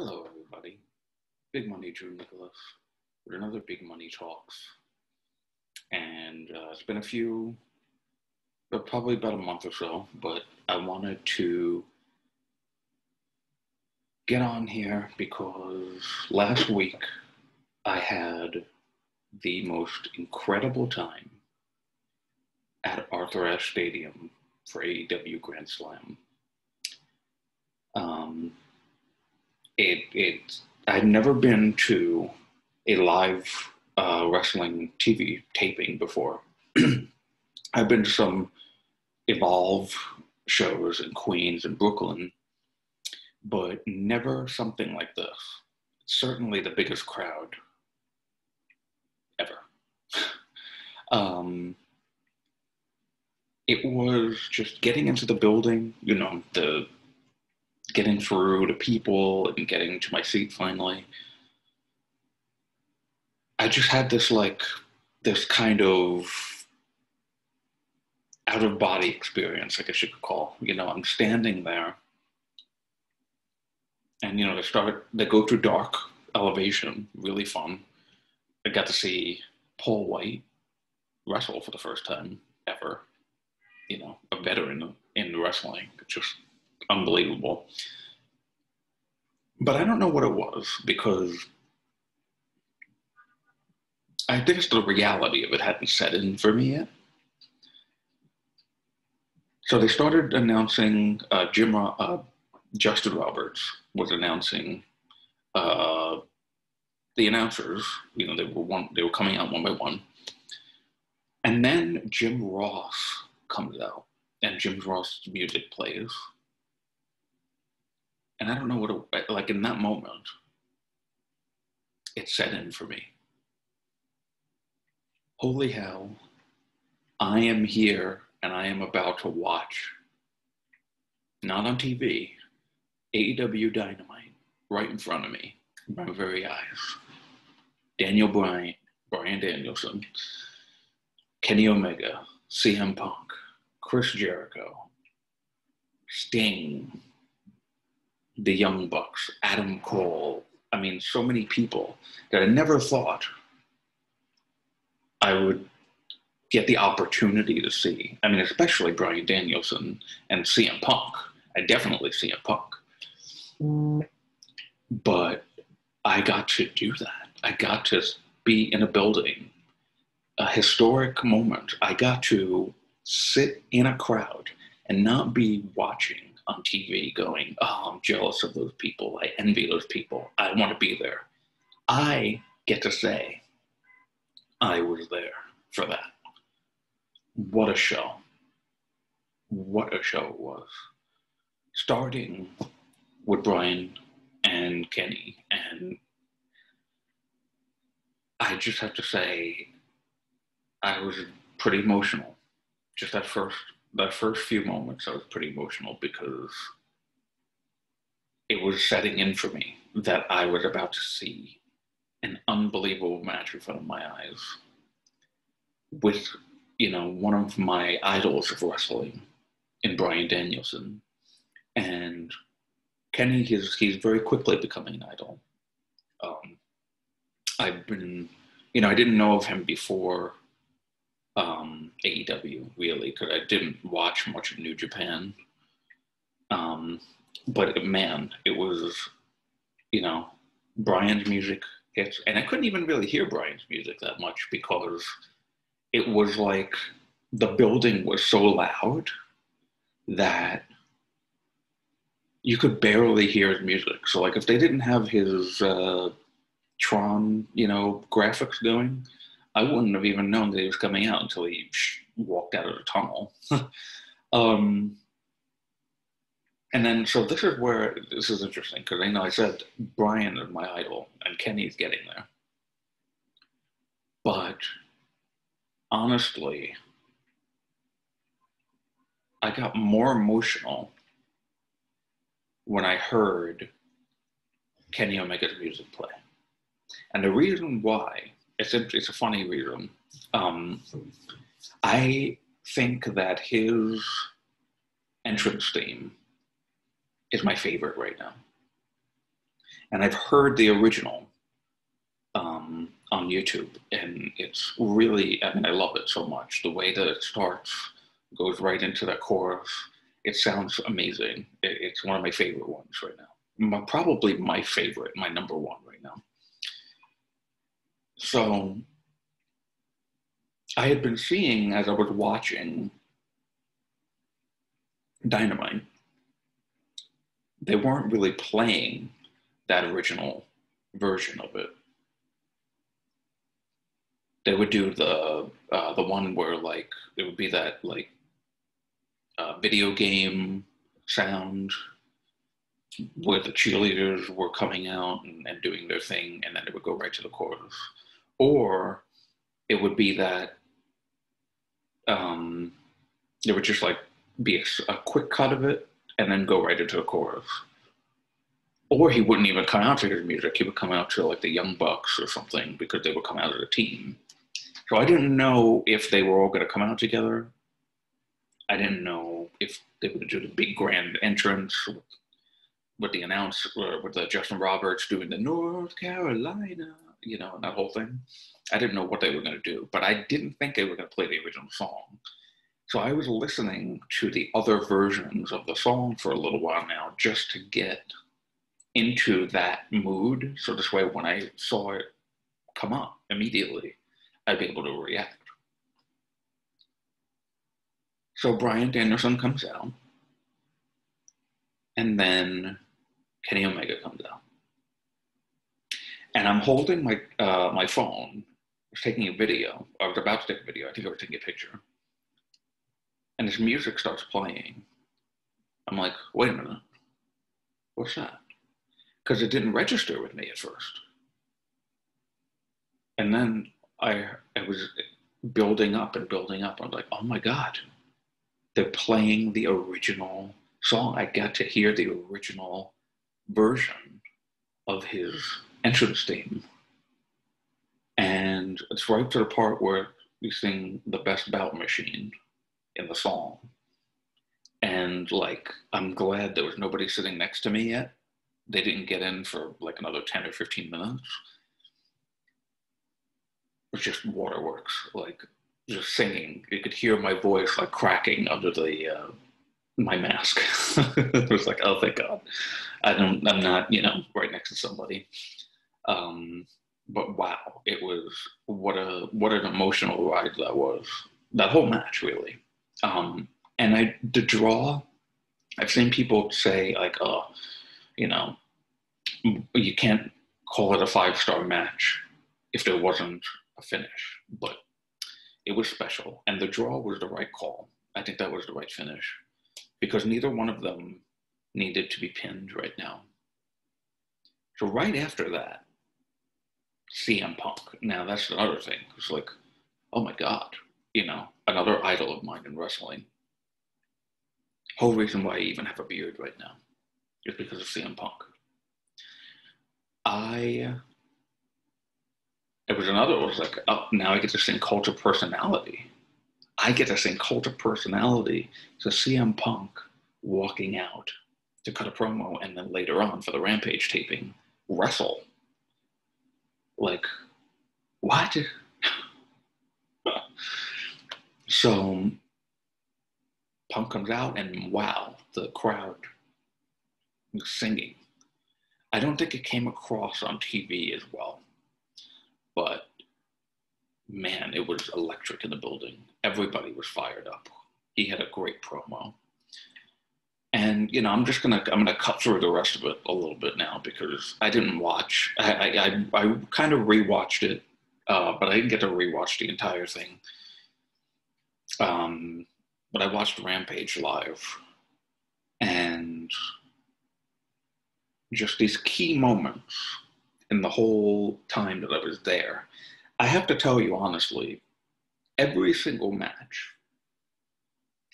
Hello, everybody. Big Money Drew Nicholas with another Big Money Talks. And it's been probably about a month or so, but I wanted to get on here because last week I had the most incredible time at Arthur Ashe Stadium for AEW Grand Slam. I'd never been to a live wrestling TV taping before. I've been to some Evolve shows in Queens and Brooklyn, but never something like this. Certainly the biggest crowd ever. It was just getting into the building, getting through to people and getting to my seat finally. I just had this kind of out-of-body experience, I guess you could call. I'm standing there and, they go through dark elevation, really fun. I got to see Paul White wrestle for the first time ever. A veteran in wrestling, just unbelievable. But I don't know what it was, because I think it's the reality of it hadn't set in for me yet. So they started announcing, Justin Roberts was announcing the announcers. They were coming out one by one. And then Jim Ross comes out, and Jim Ross' music plays. And I don't know what in that moment, it set in for me. Holy hell, I am here and I am about to watch, not on TV, AEW Dynamite right in front of me, my very eyes. Daniel Bryan, Bryan Danielson, Kenny Omega, CM Punk, Chris Jericho, Sting, the Young Bucks, Adam Cole. I mean, so many people that I never thought I would get the opportunity to see. I mean, especially Bryan Danielson and CM Punk. I definitely CM Punk. But I got to do that. I got to be in a building, a historic moment. I got to sit in a crowd and not be watching on TV going, oh, I'm jealous of those people. I envy those people. I want to be there. I get to say I was there for that. What a show. What a show it was. Starting with Bryan and Kenny. And I just have to say, I was pretty emotional. Just that first few moments, I was pretty emotional because it was setting in for me that I was about to see an unbelievable match in front of my eyes with, one of my idols of wrestling in Bryan Danielson. And Kenny, he's very quickly becoming an idol. I didn't know of him before AEW, really, because I didn't watch much of New Japan. But man, it was, Bryan's music hits, and I couldn't even really hear Bryan's music that much because it was like the building was so loud that you could barely hear his music. So if they didn't have his Tron, graphics going, I wouldn't have even known that he was coming out until he walked out of the tunnel. And then, so this is interesting, because I said Bryan is my idol, and Kenny's getting there. But honestly, I got more emotional when I heard Kenny Omega's music play. And the reason why, it's a funny reason. I think that his entrance theme is my favorite right now. And I've heard the original on YouTube, and it's really, I mean, I love it so much. The way that it starts, goes right into that chorus. It sounds amazing. It's one of my favorite ones right now. Probably my favorite, my number one right now. So I had been seeing, as I was watching Dynamite, they weren't really playing that original version of it. They would do the one where, like, it would be that, like, video game sound where the cheerleaders were coming out and doing their thing, and then it would go right to the chorus. Or it would be that it would just, like, be a quick cut of it and then go right into the chorus. Or he wouldn't even come out to his music. He would come out to, like, the Young Bucks or something, because they would come out as a team. So I didn't know if they were all going to come out together. I didn't know if they would do the big grand entrance with the announcer, with the Justin Roberts doing the North Carolina, you know, and that whole thing. I didn't know what they were going to do, but I didn't think they were going to play the original song. So I was listening to the other versions of the song for a little while now, just to get into that mood. So this way, when I saw it come up immediately, I'd be able to react. So Bryan Danielson comes out, and then Kenny Omega comes out. And I'm holding my my phone. I was taking a video. I was about to take a video. I think I was taking a picture. And this music starts playing. I'm like, wait a minute. What's that? Because it didn't register with me at first. And then I was building up and building up. I'm like, oh my God, they're playing the original song. I got to hear the original version of his entrance theme. And it's right to the part where we sing the Best Bout Machine in the song. And, like, I'm glad there was nobody sitting next to me yet. They didn't get in for like another 10 or 15 minutes. It was just waterworks, like, just singing. You could hear my voice, like, cracking under the my mask. It was like, oh, thank God. I'm not, you know, right next to somebody. But wow, it was, what an emotional ride that was. That whole match, really. And the draw, I've seen people say, like, oh, you know, you can't call it a 5-star match if there wasn't a finish, but it was special. And the draw was the right call. I think that was the right finish, because neither one of them needed to be pinned right now. So right after that, CM Punk. Now that's another thing. It's like, oh my God, you know, another idol of mine in wrestling. Whole reason why I even have a beard right now is because of CM Punk. It was like, oh, now I get to sing Cult of Personality. I get to sing Cult of Personality to CM Punk walking out to cut a promo, and then later on for the Rampage taping, wrestle. Like, what? So Punk comes out, and wow, the crowd was singing. I don't think it came across on TV as well, but man, it was electric in the building. Everybody was fired up. He had a great promo. And, you know, I'm gonna cut through the rest of it a little bit now, because I didn't watch. I kind of rewatched it, but I didn't get to rewatch the entire thing. But I watched Rampage live, and just these key moments in the whole time that I was there. I have to tell you honestly, every single match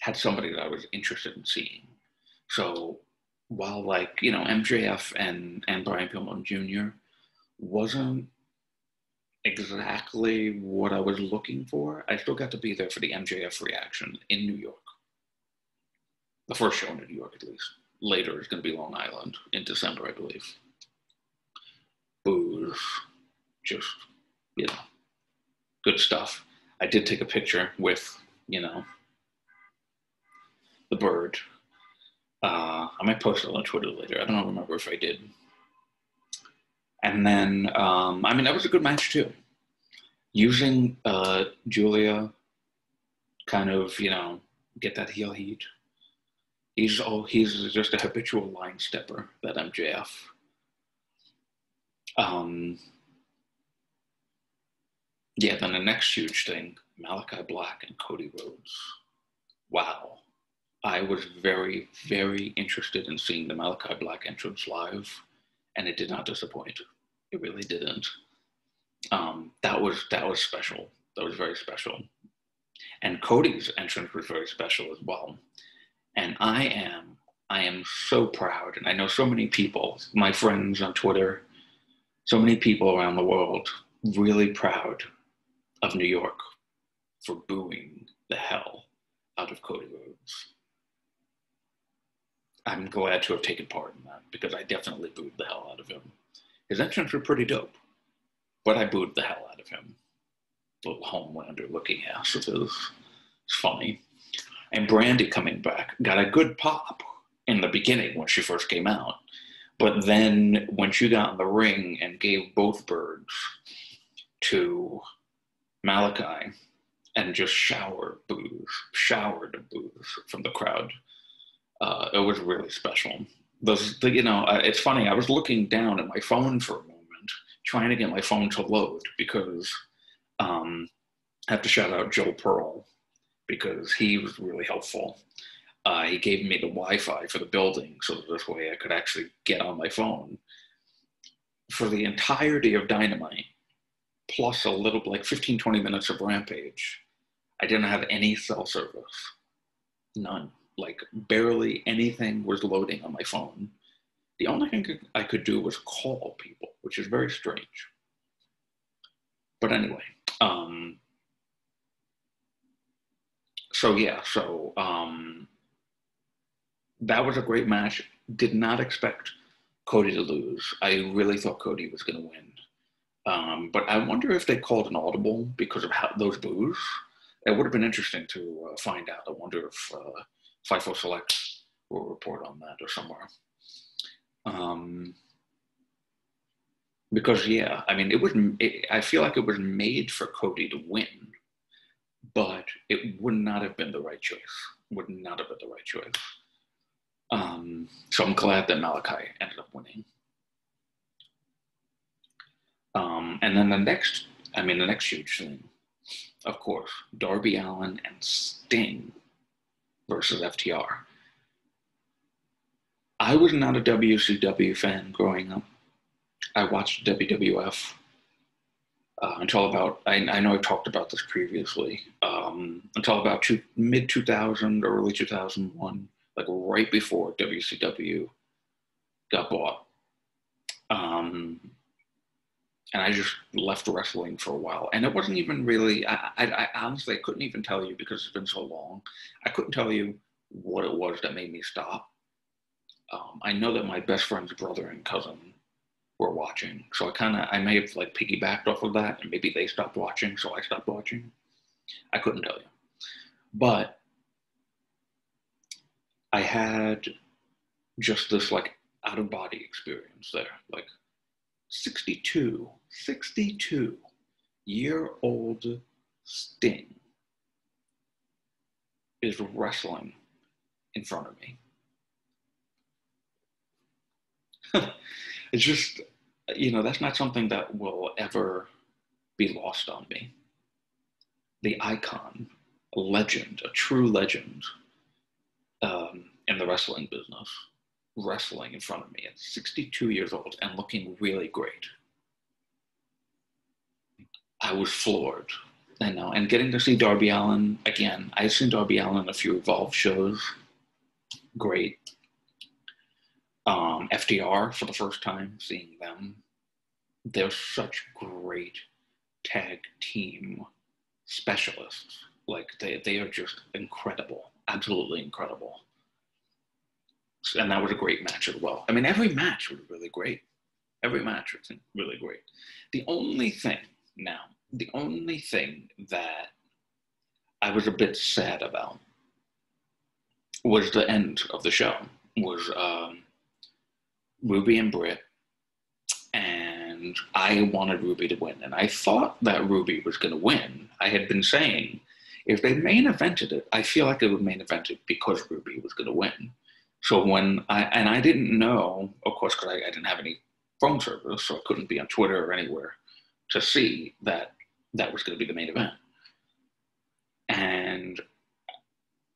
had somebody that I was interested in seeing. So while, like, you know, MJF and Brian Pillman Jr. wasn't exactly what I was looking for, I still got to be there for the MJF reaction in New York. The first show in New York, at least. Later is going to be Long Island in December, I believe. was just, good stuff. I did take a picture with, the bird. I might post it on Twitter later. I don't remember if I did. And then, that was a good match too. Using Julia, kind of, get that heel heat. He's just a habitual line stepper, that MJF. Then the next huge thing, Malachi Black and Cody Rhodes. Wow. I was very, very interested in seeing the Malachi Black entrance live, and it did not disappoint. It really didn't. That was special. That was very special. And Cody's entrance was very special as well. And I am so proud, and I know so many people, my friends on Twitter, so many people around the world, really proud of New York for booing the hell out of Cody Rhodes. I'm glad to have taken part in that, because I definitely booed the hell out of him. His entrance were pretty dope, but I booed the hell out of him. Little Homelander looking ass of his. It's funny. And Brandy coming back got a good pop in the beginning when she first came out. But then when she got in the ring and gave both birds to Malachi and just showered booze from the crowd, it was really special. It's funny, I was looking down at my phone for a moment, trying to get my phone to load, because I have to shout out Joe Pearl, because he was really helpful. He gave me the Wi-Fi for the building, so that this way I could actually get on my phone. For the entirety of Dynamite, plus a little, 15, 20 minutes of Rampage, I didn't have any cell service. None. Barely anything was loading on my phone. The only thing I could do was call people, which is very strange. But anyway, that was a great match. Did not expect Cody to lose. I really thought Cody was going to win. But I wonder if they called an audible because of those boos. It would have been interesting to find out. I wonder if Fightful Select will report on that or somewhere. Because, I feel like it was made for Cody to win, but it would not have been the right choice. So I'm glad that Malachi ended up winning. And then the next huge thing, of course, Darby Allin and Sting versus FTR. I was not a WCW fan growing up. I watched WWF until about, I know I talked about this previously, until about mid-2000, early 2001, right before WCW got bought. And I just left wrestling for a while. And it wasn't even really, I honestly, I couldn't even tell you, because it's been so long, I couldn't tell you what it was that made me stop. I know that my best friend's brother and cousin were watching. So I may have piggybacked off of that, and maybe they stopped watching, so I stopped watching. I couldn't tell you. But I had just this out-of-body experience there. 62-year-old Sting is wrestling in front of me. It's just, that's not something that will ever be lost on me. The icon, a legend, a true legend in the wrestling business, wrestling in front of me at 62 years old and looking really great. I was floored. I know. And getting to see Darby Allin again, I've seen Darby Allin in a few Evolve shows. Great. FTR for the first time, seeing them. They're such great tag team specialists. They are just incredible. Absolutely incredible. And that was a great match as well. Every match was really great. Every match was really great. The only thing that I was a bit sad about was the end of the show. Was Ruby and Britt, and I wanted Ruby to win, and I thought that Ruby was going to win. I had been saying, if they main evented it, I feel like they would main event it because Ruby was going to win. So I didn't know, of course, because I didn't have any phone service, so I couldn't be on Twitter or anywhere to see that was going to be the main event. And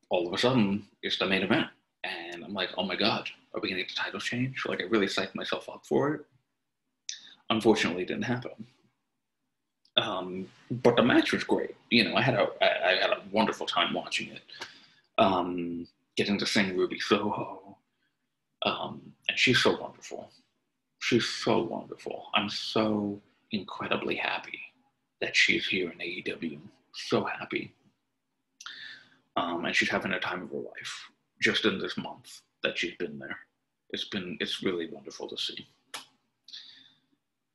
all of a sudden, it's the main event. And I'm like, oh my God, are we going to get the title change? Like, I really psyched myself up for it. Unfortunately, it didn't happen. But the match was great. You know, I had a wonderful time watching it. Getting to sing Ruby Soho. And she's so wonderful. She's so wonderful. I'm so incredibly happy that she's here in AEW. So happy. And she's having a time of her life just in this month that she's been there. It's really wonderful to see.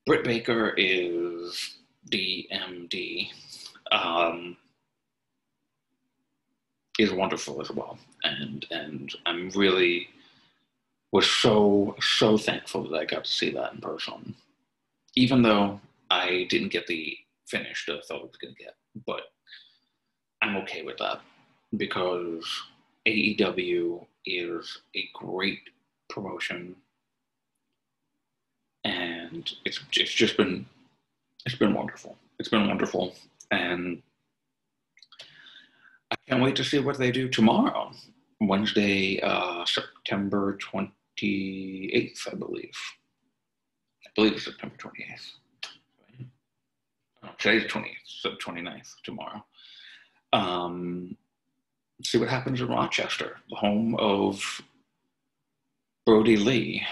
Britt Baker is DMD. Is wonderful as well. And I'm really was so thankful that I got to see that in person. Even though I didn't get the finish that I thought I was going to get. But I'm okay with that because AEW is a great promotion. And it's been wonderful. It's been wonderful. And I can't wait to see what they do tomorrow, Wednesday, September 28th, I believe. I believe it's September 28th. Oh, today's the 28th, so 29th, tomorrow. See what happens in Rochester, the home of Brody Lee.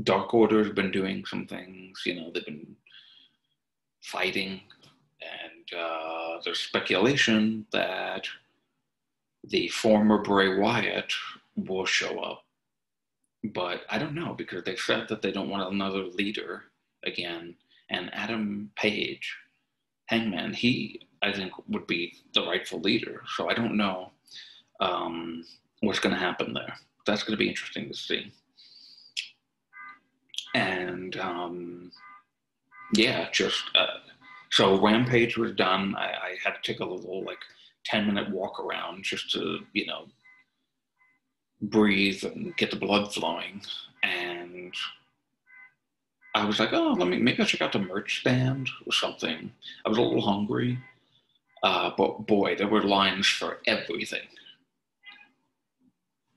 Dark Order's been doing some things, you know, they've been fighting, and there's speculation that the former Bray Wyatt will show up. But I don't know, because they said that they don't want another leader again. And Adam Page, Hangman, he, I think, would be the rightful leader. So I don't know what's going to happen there. That's going to be interesting to see. And so Rampage was done. I had to take a little 10-minute walk around just to, you know, breathe and get the blood flowing. And I was like, oh, maybe I'll check out the merch stand or something. I was a little hungry, but boy, there were lines for everything.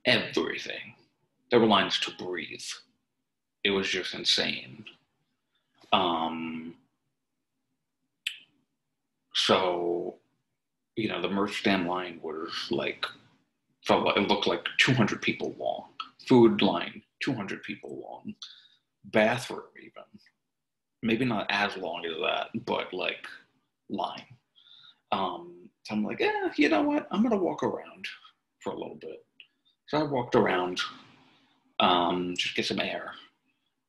Everything. There were lines to breathe. It was just insane. So, you know, the merch stand line was it looked like 200 people long. Food line, 200 people long. Bathroom even. Maybe not as long as that, but line. So I'm like, you know what? I'm going to walk around for a little bit. So I walked around, just get some air.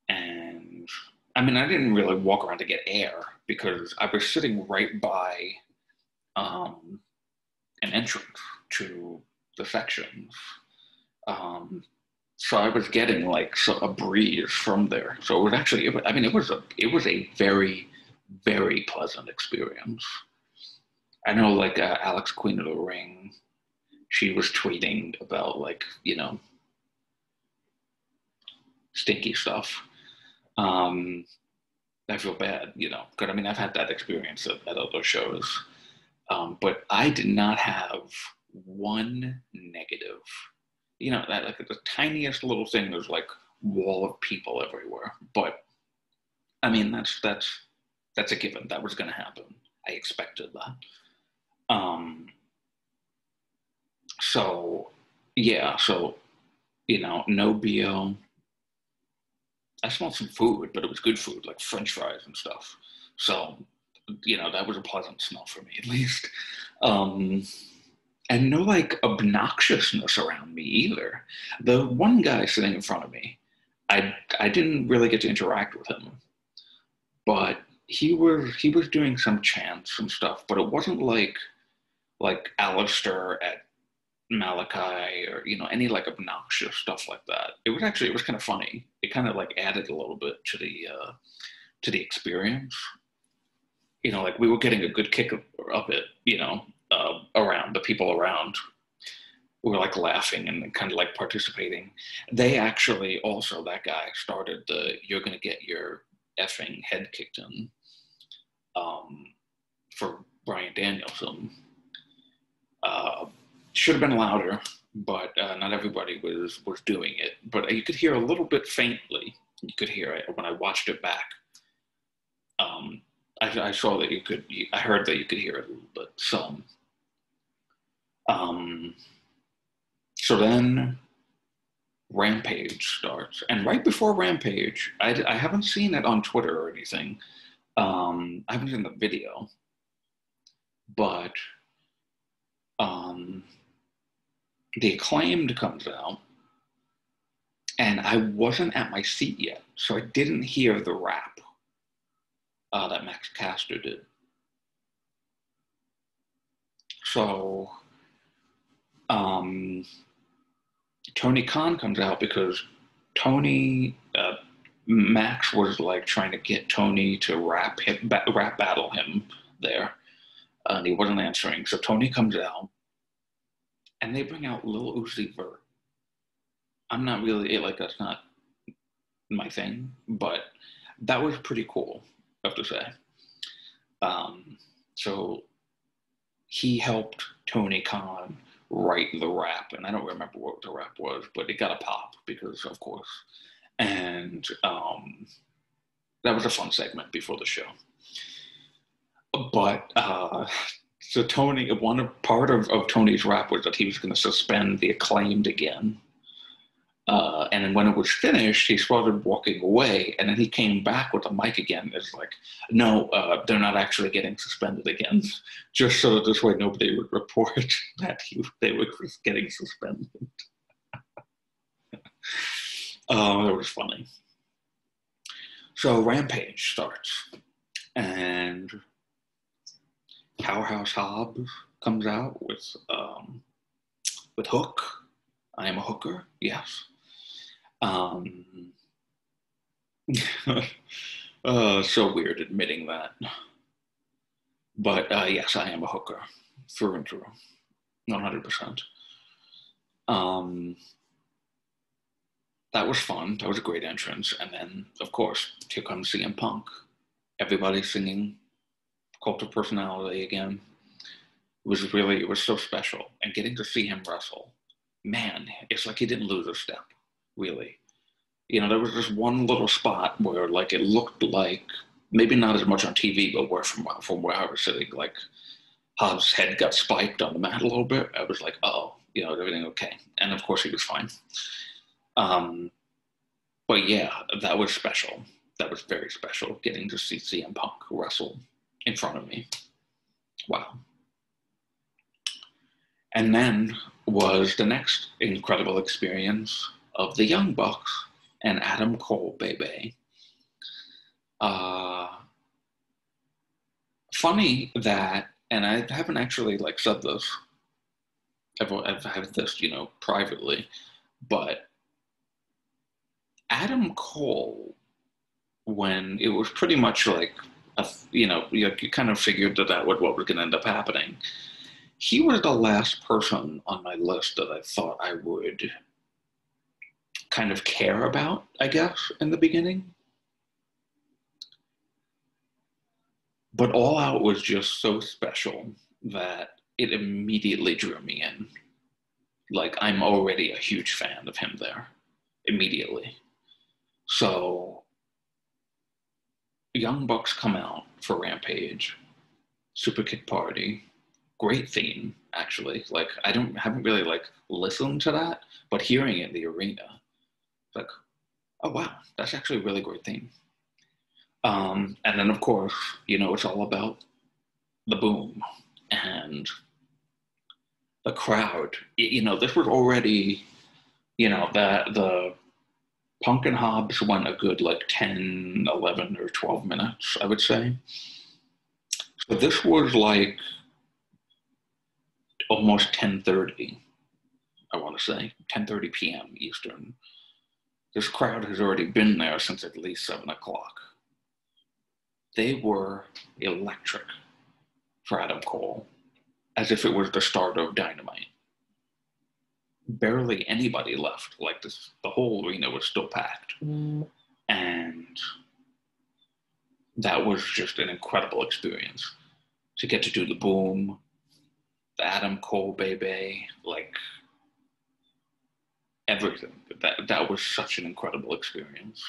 And I mean, I didn't really walk around to get air because I was sitting right by an entrance to the sections. So I was getting a breeze from there. So it was actually, it was a very, very pleasant experience. I know Alex Queen of the Ring, she was tweeting about you know, stinky stuff. I feel bad, you know, because I've had that experience at other shows. But I did not have one negative. You know, that the tiniest little thing, there's wall of people everywhere. But I mean, that's a given. That was going to happen. I expected that. So yeah, so you know, no BO. I smelled some food, but it was good food, like French fries and stuff. So, you know, that was a pleasant smell for me, at least. And no obnoxiousness around me either. The one guy sitting in front of me, I I didn't really get to interact with him, but he was doing some chants and stuff, but it wasn't like Alistair at Malachi or any like obnoxious stuff like that. It was kind of funny. It kind of like added a little bit to the experience. Like we were getting a good kick of it. Around the people around were like laughing and kind of like participating. They actually also, that guy started the "you're gonna get your effing head kicked in" for Bryan Danielson. Should have been louder, but not everybody was doing it. But you could hear a little bit faintly. You could hear it when I watched it back. I saw that I heard that you could hear it a little bit. So then Rampage starts. And right before Rampage, I haven't seen it on Twitter or anything. I haven't seen the video. But the Acclaimed comes out. And I wasn't at my seat yet, so I didn't hear the rap that Max Caster did. So Tony Khan comes out because Max was like trying to get Tony to rap battle him there, and he wasn't answering. So Tony comes out, and they bring out Lil Uzi Vert. I'm not really that's not my thing, but that was pretty cool, I have to say. So he helped Tony Khan write the rap, and I don't remember what the rap was, but it got a pop because, of course. And that was a fun segment before the show. But so part of Tony's rap was that he was going to suspend the Acclaimed again. And then when it was finished, he started walking away, and then he came back with the mic again. It's like, no, they're not actually getting suspended again, just so that this way nobody would report that they were getting suspended. It was funny. So Rampage starts, and Powerhouse Hobbs comes out with Hook. I am a hooker, yes. So weird admitting that. But yes, I am a hooker, through and through, 100%. That was fun. That was a great entrance. And then, of course, here comes CM Punk. Everybody singing Cult of Personality again. It was so special. And getting to see him wrestle, man, it's like he didn't lose a step, really. There was this one little spot where, like, it looked like, maybe not as much on TV, but from where I was sitting, like, Hobbs' head got spiked on the mat a little bit. I was like, oh, is everything okay? And, of course, he was fine. But, yeah, that was special. That was very special, getting to see CM Punk wrestle in front of me. Wow. And then was the next incredible experience of the Young Bucks and Adam Cole, baby. Funny that, and I haven't actually said this. I've had this, privately, but Adam Cole, when it was pretty much like, you kind of figured that what was going to end up happening. He was the last person on my list that I thought I would kind of care about, I guess, in the beginning. But All Out was just so special that it immediately drew me in. Like, I'm already a huge fan of him there, immediately. So, Young Bucks come out for Rampage, Super Kick Party. Great theme, actually. Like, I haven't really listened to that, but hearing it in the arena, like, oh wow, that's actually a really great theme. And then of course, it's all about the boom and the crowd. This was already, the Punk and Hobbs went a good like 10, 11, or 12 minutes, I would say. So this was like almost 10:30, I want to say, 10:30 p.m. Eastern. This crowd has already been there since at least 7 o'clock. They were electric for Adam Cole, as if it was the start of Dynamite. Barely anybody left. Like this, the whole arena was still packed. And that was just an incredible experience. To get to do the boom, the Adam Cole baby, like everything. That was such an incredible experience.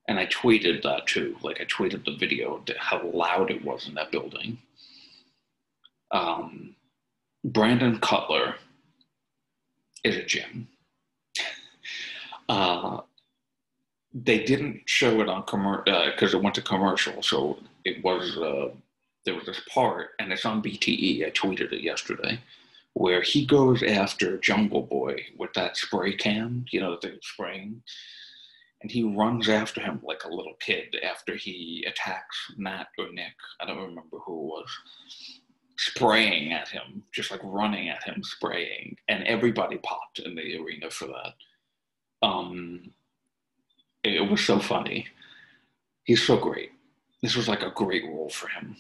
And I tweeted that too. Like I tweeted the video, how loud it was in that building. Brandon Cutler is a gem. They didn't show it on because it went to commercial. So it was there was this part, and it's on BTE. I tweeted it yesterday, where he goes after Jungle Boy with that spray can, you know, that they're spraying. And he runs after him like a little kid after he attacks Matt or Nick. I don't remember who it was. Spraying at him, just like running at him, spraying. And everybody popped in the arena for that. It was so funny. He's so great. This was like a great role for him.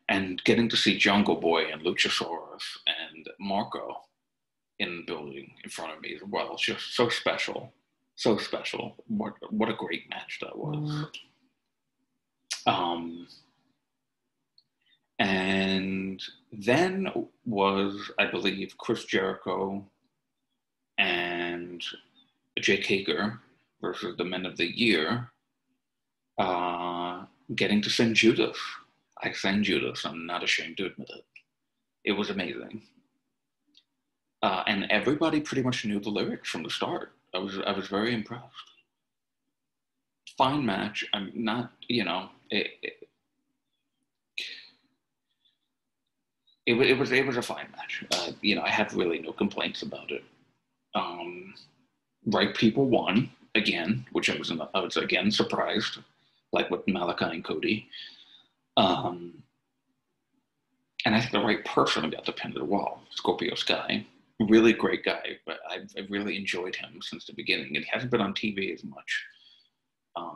And getting to see Jungle Boy and Luchasaurus and Marco in the building in front of me as well. It's just so special. So special. What a great match that was. And then was, I believe, Chris Jericho and Jake Hager versus the Men of the Year, getting to sing Judas. I sang Judas. I'm not ashamed to admit it. It was amazing. And everybody pretty much knew the lyrics from the start. I was very impressed. Fine match. I'm not, you know, it was a fine match. You know, I had really no complaints about it. Right people won again, which I was again surprised, like with Malachi and Cody. And I think the right person got the pin as well, Scorpio Sky. Really great guy, but I've really enjoyed him since the beginning. And he hasn't been on TV as much.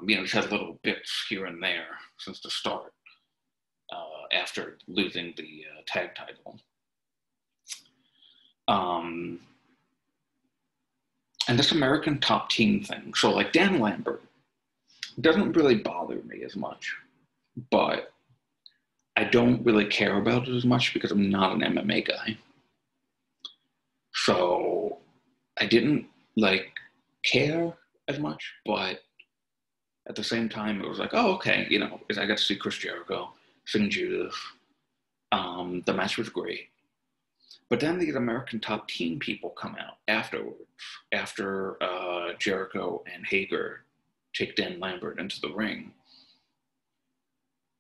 You know, he's had little bits here and there since the start, after losing the tag title. And this American Top Team thing. So like Dan Lambert doesn't really bother me as much, but I don't really care about it as much because I'm not an MMA guy. So I didn't like care as much, but at the same time, it was like, oh, okay, you know, I got to see Chris Jericho sing Judas. The match was great. But then these American Top Team people come out afterwards, after Jericho and Hager take Dan Lambert into the ring.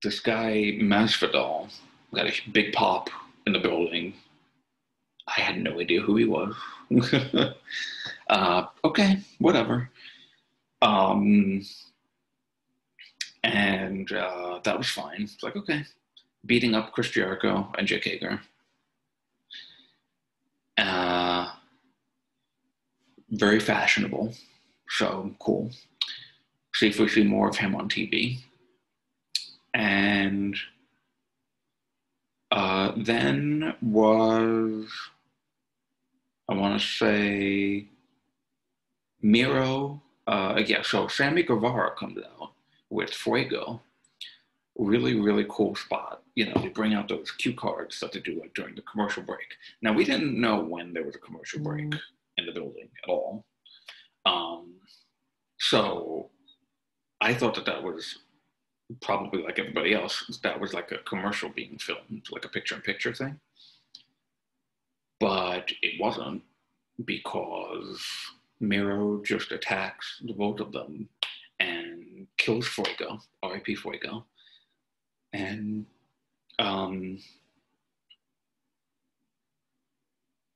This guy, Masvidal, got a big pop in the building. I had no idea who he was. Okay, whatever. And that was fine. It's like, okay. Beating up Chris Jericho and Jake Hager. Very fashionable. So cool. See if we see more of him on TV. And then was, I want to say, Miro. So Sammy Guevara comes out with Fuego. Really, really cool spot. You know, they bring out those cue cards that they do like during the commercial break. Now, we didn't know when there was a commercial break in the building at all. So I thought that was probably like everybody else, that was like a commercial being filmed, like a picture-in-picture thing. But it wasn't, because Miro just attacks the both of them and kills Fuego, R.I.P. Fuego, and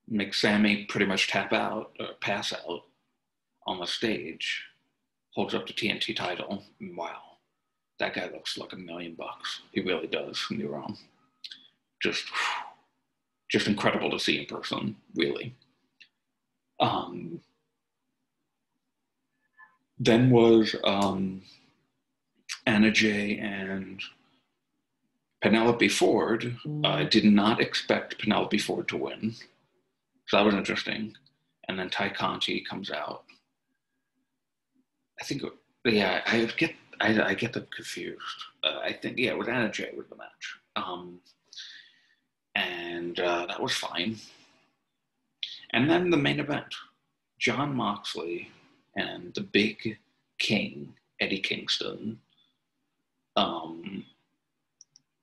makes Sammy pretty much tap out or pass out on the stage, holds up the TNT title. Wow, that guy looks like $1 million. He really does in the Raw. Just incredible to see in person, really. Then was Anna Jay and Penelope Ford. I did not expect Penelope Ford to win, so that was interesting. And then Ty Conti comes out. I think, yeah, I get them confused. I think, yeah, it was Anna Jay with the match. And that was fine. And then the main event, Jon Moxley and the Big King, Eddie Kingston,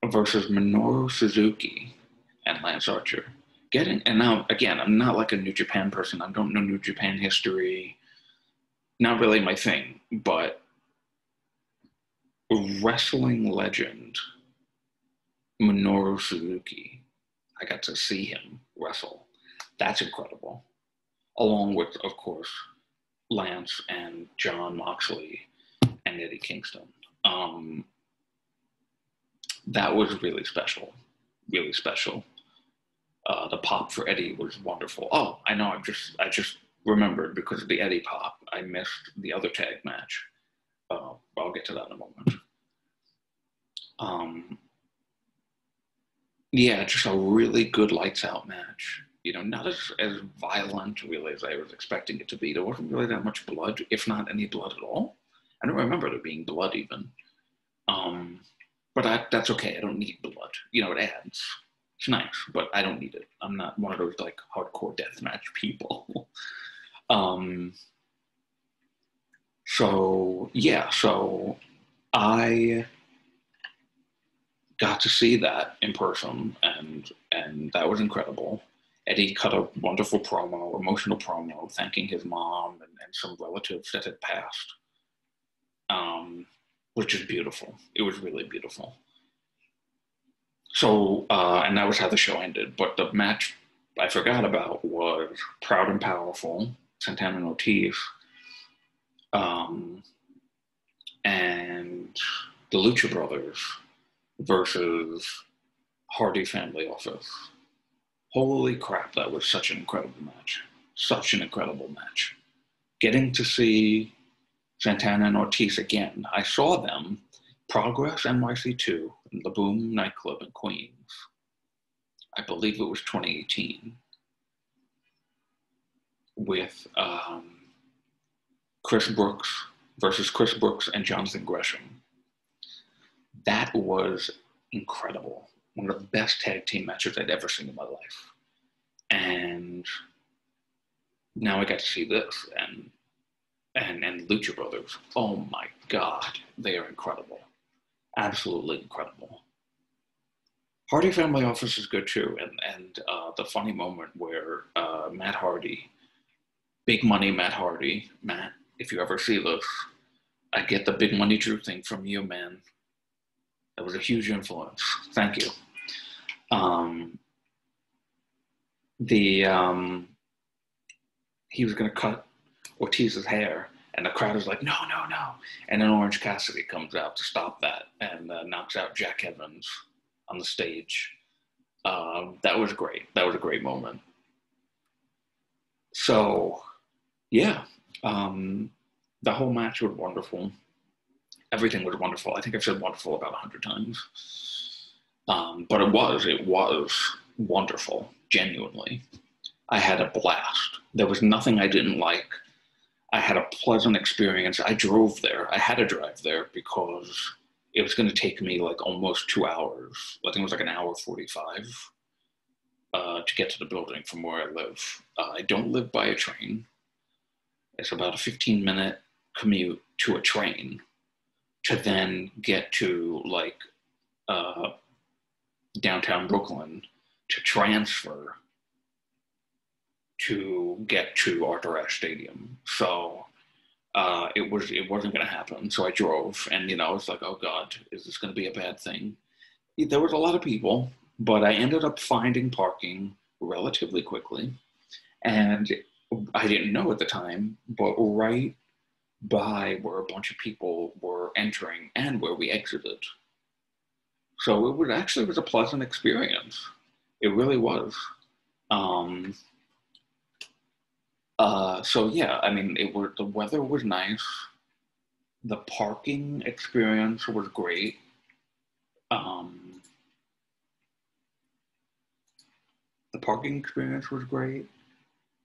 versus Minoru Suzuki and Lance Archer. And now, again, I'm not like a New Japan person. I don't know New Japan history. Not really my thing, but wrestling legend Minoru Suzuki, I got to see him wrestle. That's incredible. Along with, of course, Lance and Jon Moxley and Eddie Kingston. That was really special. Really special. The pop for Eddie was wonderful. Oh, I know. I just remembered because of the Eddie pop. I missed the other tag match. I'll get to that in a moment. Yeah, just a really good lights out match. You know, not as violent really as I was expecting it to be. There wasn't really that much blood, if not any blood at all. I don't remember there being blood even. But that's okay. I don't need blood. You know, it adds. It's nice, but I don't need it. I'm not one of those like hardcore deathmatch people. So I got to see that in person, and that was incredible. Eddie cut a wonderful promo, emotional promo, thanking his mom and some relatives that had passed, which is beautiful. It was really beautiful. So, and that was how the show ended. But the match I forgot about was Proud and Powerful, Santana and Ortiz, and the Lucha Brothers versus Hardy Family Office. Holy crap, that was such an incredible match. Such an incredible match. Getting to see Santana and Ortiz again. I saw them, Progress NYC2, in the Boom nightclub in Queens. I believe it was 2018. With Chris Brooks versus Chris Brooks and Jonathan Gresham. That was incredible. One of the best tag team matches I'd ever seen in my life. And now I got to see this and Lucha Brothers. Oh my God, they are incredible. Absolutely incredible. Hardy Family Office is good too. And the funny moment where Matt Hardy, Big Money Matt Hardy, Matt, if you ever see this, I get the Big Money Drew thing from you, man. That was a huge influence. Thank you. He was going to cut Ortiz's hair, and the crowd was like, no. And then Orange Cassidy comes out to stop that and knocks out Jack Evans on the stage. That was great. That was a great moment. So, yeah, the whole match was wonderful. Everything was wonderful. I think I've said wonderful about 100 times. But it was wonderful, genuinely. I had a blast. There was nothing I didn't like. I had a pleasant experience. I drove there. I had to drive there because it was going to take me like almost 2 hours. I think it was like an hour 45 to get to the building from where I live. I don't live by a train. It's about a 15-minute commute to a train to then get to like downtown Brooklyn to transfer to get to Arthur Ashe Stadium. So it wasn't going to happen. So I drove, and I was like, oh God, is this going to be a bad thing? There was a lot of people, but I ended up finding parking relatively quickly. And I didn't know at the time, but right by where a bunch of people were entering and where we exited. So it was a pleasant experience. It really was. Um, so yeah, I mean, the weather was nice. The parking experience was great. Um, the parking experience was great,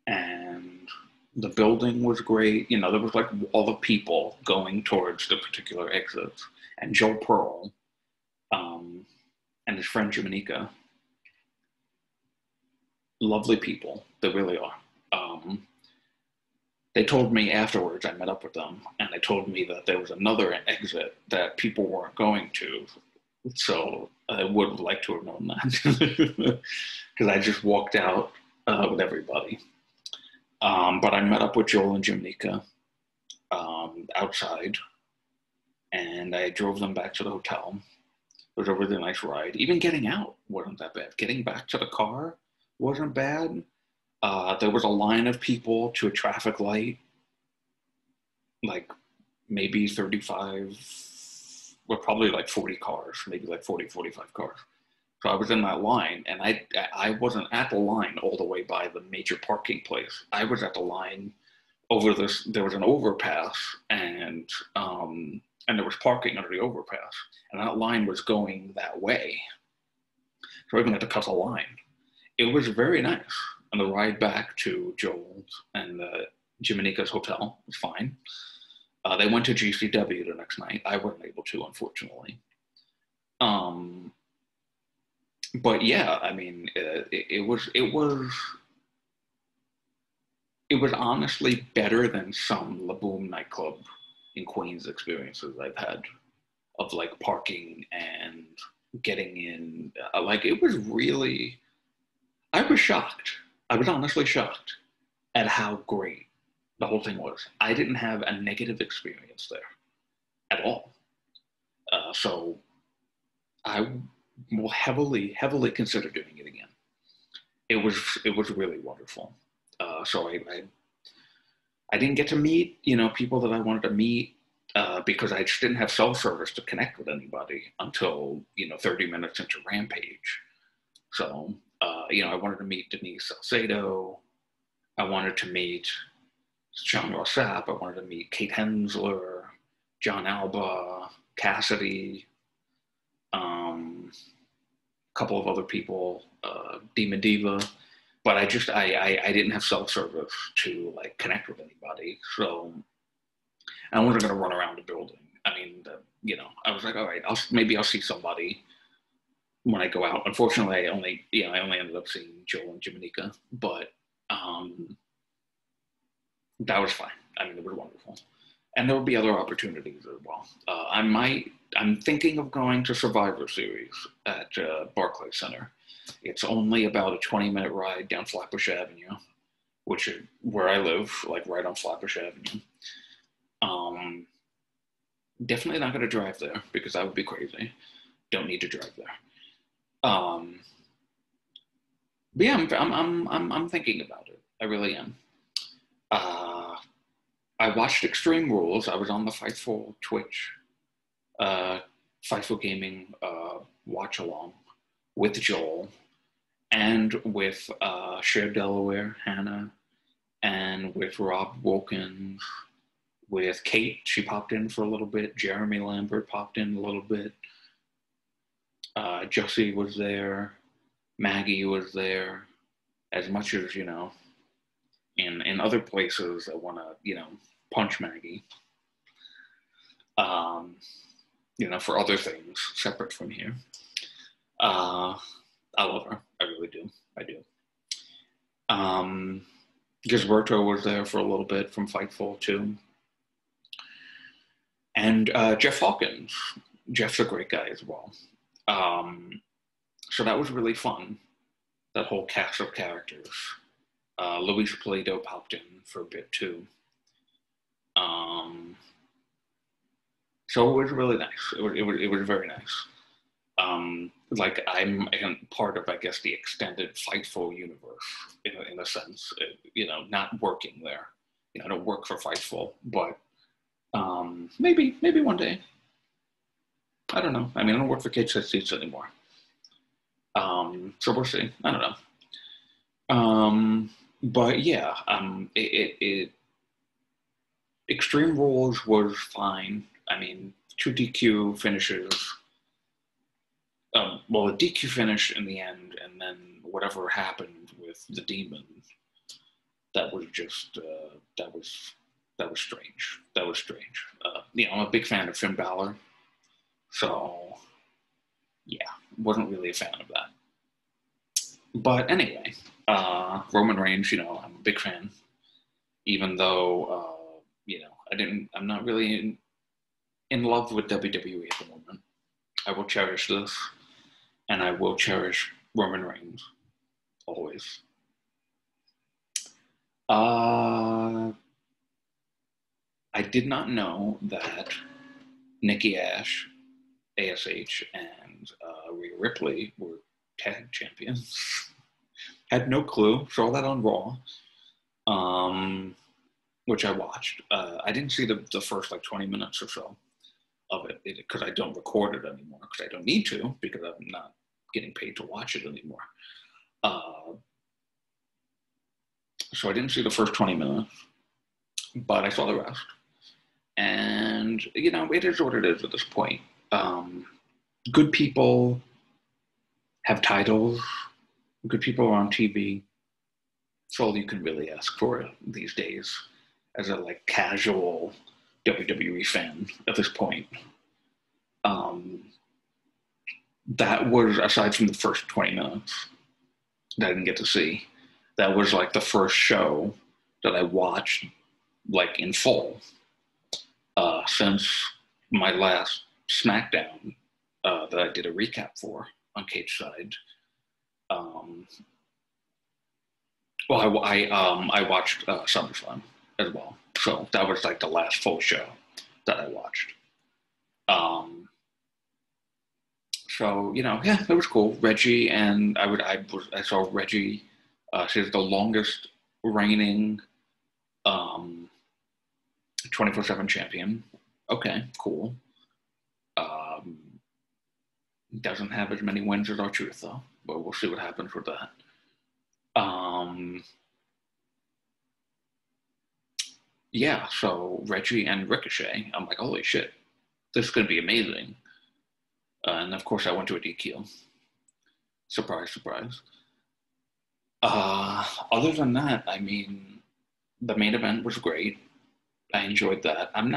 and the building was great. You know, there was like all the people going towards the particular exits, and Joe Pearl, and his friend Jamanica, lovely people. They really are. Um, they told me afterwards, I met up with them, and they told me that there was another exit that people weren't going to. So I would have liked to have known that because I just walked out with everybody. But I met up with Joel and Jimnica outside, and I drove them back to the hotel. It was a really nice ride. Even getting out wasn't that bad. Getting back to the car wasn't bad. There was a line of people to a traffic light, like maybe 35, well, probably like 40 cars, maybe like 40, 45 cars. So I was in that line, and I wasn't at the line all the way by the major parking place. I was at the line over this. There was an overpass, and there was parking under the overpass, and that line was going that way. So I even had to cut a line. It was very nice. And the ride back to Joel's and Jiminica's hotel was fine. They went to GCW the next night. I wasn't able to, unfortunately. But yeah, I mean, it was honestly better than some La Boom nightclub in Queens experiences I've had of like parking and getting in. Like it was really, I was shocked. I was honestly shocked at how great the whole thing was. I didn't have a negative experience there at all. So I will heavily consider doing it again. It was really wonderful. So I didn't get to meet people that I wanted to meet because I just didn't have cell service to connect with anybody until 30 minutes into Rampage. So I wanted to meet Denise Salcedo. I wanted to meet John Rossap. I wanted to meet Kate Hensler, John Alba, Cassidy, a couple of other people, Dima Diva. But I didn't have cell service to like connect with anybody. So I wasn't going to run around the building. I mean, I was like, all right, maybe I'll see somebody when I go out. Unfortunately, I only ended up seeing Joel and Jamanica, but that was fine. I mean, it was wonderful. And there will be other opportunities as well. I'm thinking of going to Survivor Series at Barclays Center. It's only about a 20-minute ride down Flatbush Avenue, which is where I live, like right on Flatbush Avenue. Definitely not going to drive there because that would be crazy. Don't need to drive there. But yeah, I'm thinking about it. I really am. I watched Extreme Rules. I was on the Fightful Twitch, Fightful Gaming watch along with Joel and with Cher Delaware, Hannah, and with Rob Wilkins, with Kate. She popped in for a little bit. Jeremy Lambert popped in a little bit. Jussie was there. Maggie was there. As much as, in other places I want to, punch Maggie, for other things separate from here. I love her. I really do. I do. Gisberto was there for a little bit from Fightful too. And Jeff Hawkins. Jeff's a great guy as well. So that was really fun. That whole cast of characters. Luis Polito popped in for a bit too. So it was really nice. It was very nice. Like I'm part of, I guess, the extended Fightful universe in a sense. You know, not working there. You know, I don't work for Fightful, but maybe one day. I don't know. I mean, I don't work for Cage Seats anymore. So we'll see. I don't know. But yeah, Extreme Rules was fine. I mean, 2 DQ finishes. Well, a DQ finish in the end, and then whatever happened with the Demon, that was just that was strange. That was strange. You know, I'm a big fan of Finn Balor, so yeah, wasn't really a fan of that. But anyway, Roman Reigns, you know, I'm a big fan, even though you know, I'm not really in love with WWE at the moment. I will cherish this, and I will cherish Roman Reigns always. I did not know that Nikki Ash, ASH, and Rhea Ripley were tag champions. Had no clue. Saw that on Raw, which I watched. I didn't see the first like 20 minutes or so of it because I don't record it anymore because I don't need to because I'm not getting paid to watch it anymore. So I didn't see the first 20 minutes, but I saw the rest. And, you know, it is what it is at this point. Good people have titles. Good people are on TV. It's all you can really ask for these days as a, like, casual WWE fan at this point. That was, aside from the first 20 minutes that I didn't get to see, that was, like, the first show that I watched, like, in full since my last SmackDown that I did a recap for on Cage Side. Well, I watched SummerSlam as well, so that was like the last full show that I watched. So you know, yeah, it was cool. Reggie and I saw Reggie. She's the longest reigning 24/7 champion. Okay, cool. Doesn't have as many wins as R-Truth though, but we'll see what happens with that. Yeah, so Reggie and Ricochet, I'm like, holy shit, this is going to be amazing. And of course, I went to a DQ. Surprise, surprise. Other than that, I mean, the main event was great. I enjoyed that. I'm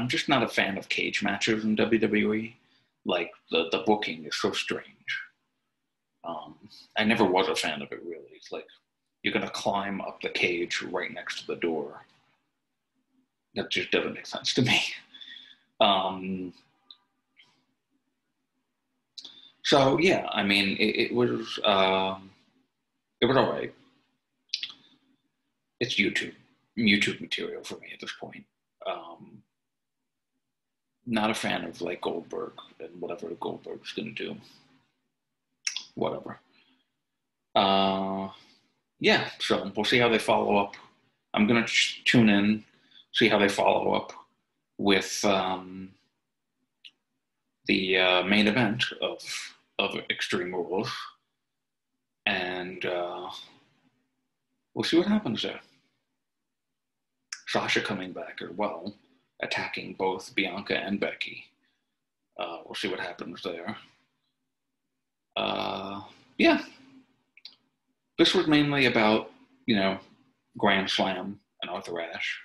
just not a fan of cage matches in WWE. Like the booking is so strange. I never was a fan of it really. It's like you're gonna climb up the cage right next to the door. That just doesn't make sense to me. So yeah, I mean, it was all right. It's YouTube material for me at this point. Not a fan of like Goldberg and whatever Goldberg's gonna do. Whatever. Yeah, so we'll see how they follow up. I'm gonna tune in, see how they follow up with the main event of Extreme Rules, and we'll see what happens there. Sasha coming back as well, attacking both Bianca and Becky. We'll see what happens there. Yeah. This was mainly about, you know, Grand Slam and Arthur Ashe,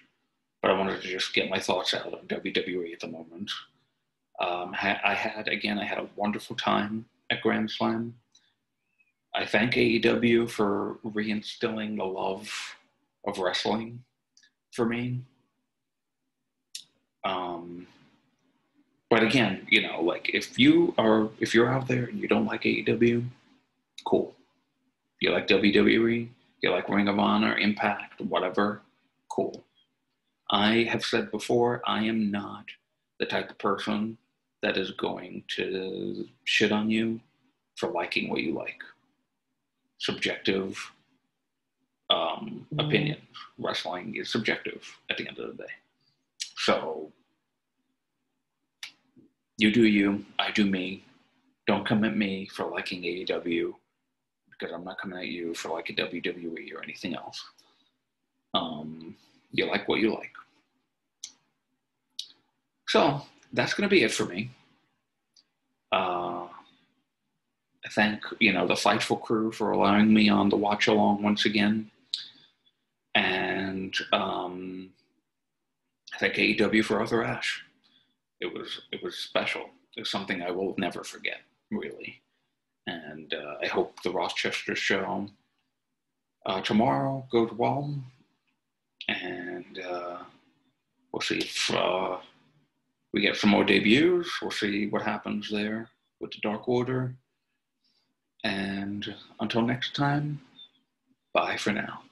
but I wanted to just get my thoughts out on WWE at the moment. I had a wonderful time at Grand Slam. I thank AEW for reinstilling the love of wrestling for me. But again, you know, like if you're out there and you don't like AEW, cool. You like WWE, you like Ring of Honor, Impact, whatever, cool. I have said before, I am not the type of person that is going to shit on you for liking what you like. Subjective opinions. Wrestling is subjective at the end of the day. So you do you, I do me. Don't come at me for liking AEW, because I'm not coming at you for liking WWE or anything else. You like what you like. So that's going to be it for me. I thank, the Fightful crew for allowing me on the watch along once again. And I thank AEW for Arthur Ashe. It was special. It's something I will never forget, really. And I hope the Rochester show tomorrow goes well. And we'll see if we get some more debuts. We'll see what happens there with the Dark Order. And until next time, bye for now.